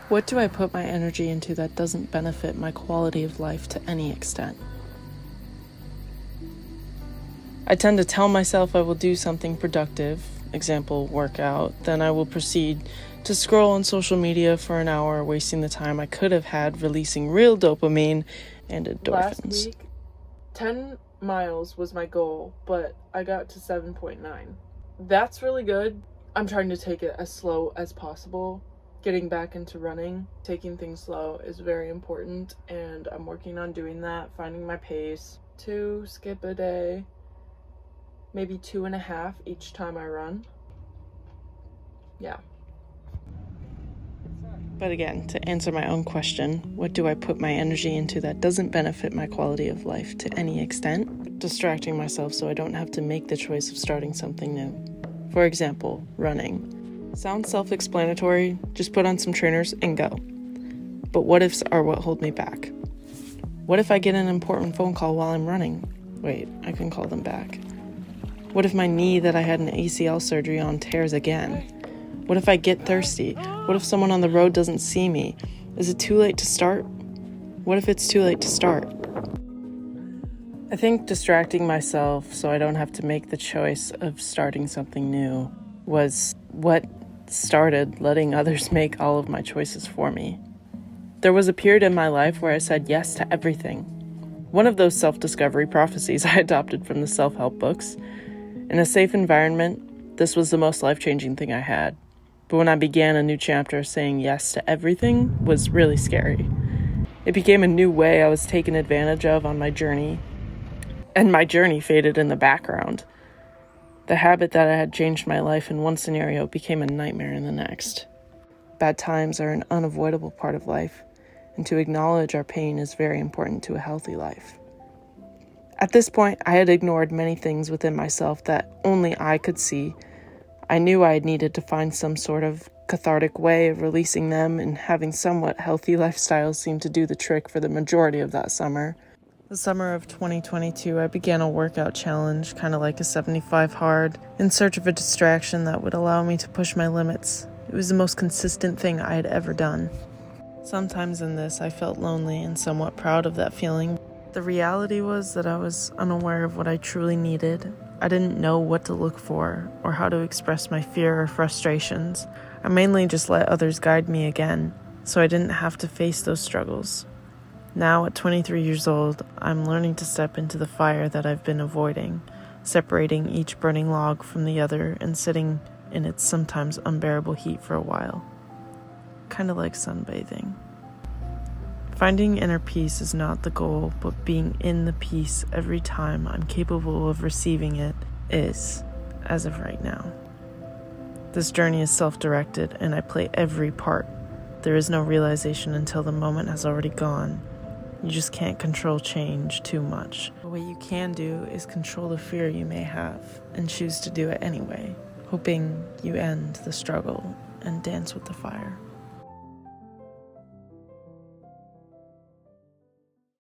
What do I put my energy into that doesn't benefit my quality of life to any extent? I tend to tell myself I will do something productive, example, workout, then I will proceed to scroll on social media for an hour, wasting the time I could have had releasing real dopamine and endorphins. Last week, 10 miles was my goal, but I got to 7.9. That's really good. I'm trying to take it as slow as possible. Getting back into running, taking things slow is very important, and I'm working on doing that, finding my pace. 2 skip a day, maybe 2.5 each time I run. Yeah. But again, to answer my own question, what do I put my energy into that doesn't benefit my quality of life to any extent? Distracting myself so I don't have to make the choice of starting something new. For example, running. Sounds self-explanatory, just put on some trainers and go. But what ifs are what hold me back. What if I get an important phone call while I'm running? Wait, I can call them back. What if my knee that I had an ACL surgery on tears again? What if I get thirsty? What if someone on the road doesn't see me? Is it too late to start? What if it's too late to start? I think distracting myself so I don't have to make the choice of starting something new was what started letting others make all of my choices for me. There was a period in my life where I said yes to everything. One of those self-discovery prophecies I adopted from the self-help books. In a safe environment, this was the most life-changing thing I had. But when I began a new chapter, saying yes to everything was really scary. It became a new way I was taken advantage of on my journey, and my journey faded in the background. The habit that I had changed my life in one scenario became a nightmare in the next. Bad times are an unavoidable part of life, and to acknowledge our pain is very important to a healthy life. At this point, I had ignored many things within myself that only I could see. I knew I needed to find some sort of cathartic way of releasing them, and having somewhat healthy lifestyles seemed to do the trick for the majority of that summer. The summer of 2022, I began a workout challenge, kind of like a 75 hard, in search of a distraction that would allow me to push my limits. It was the most consistent thing I had ever done. Sometimes in this, I felt lonely and somewhat proud of that feeling. The reality was that I was unaware of what I truly needed. I didn't know what to look for or how to express my fear or frustrations. I mainly just let others guide me again, so I didn't have to face those struggles. Now, at 23 years old, I'm learning to step into the fire that I've been avoiding, separating each burning log from the other and sitting in its sometimes unbearable heat for a while. Kind of like sunbathing. Finding inner peace is not the goal, but being in the peace every time I'm capable of receiving it is, as of right now. This journey is self-directed, and I play every part. There is no realization until the moment has already gone. You just can't control change too much. What you can do is control the fear you may have and choose to do it anyway, hoping you end the struggle and dance with the fire.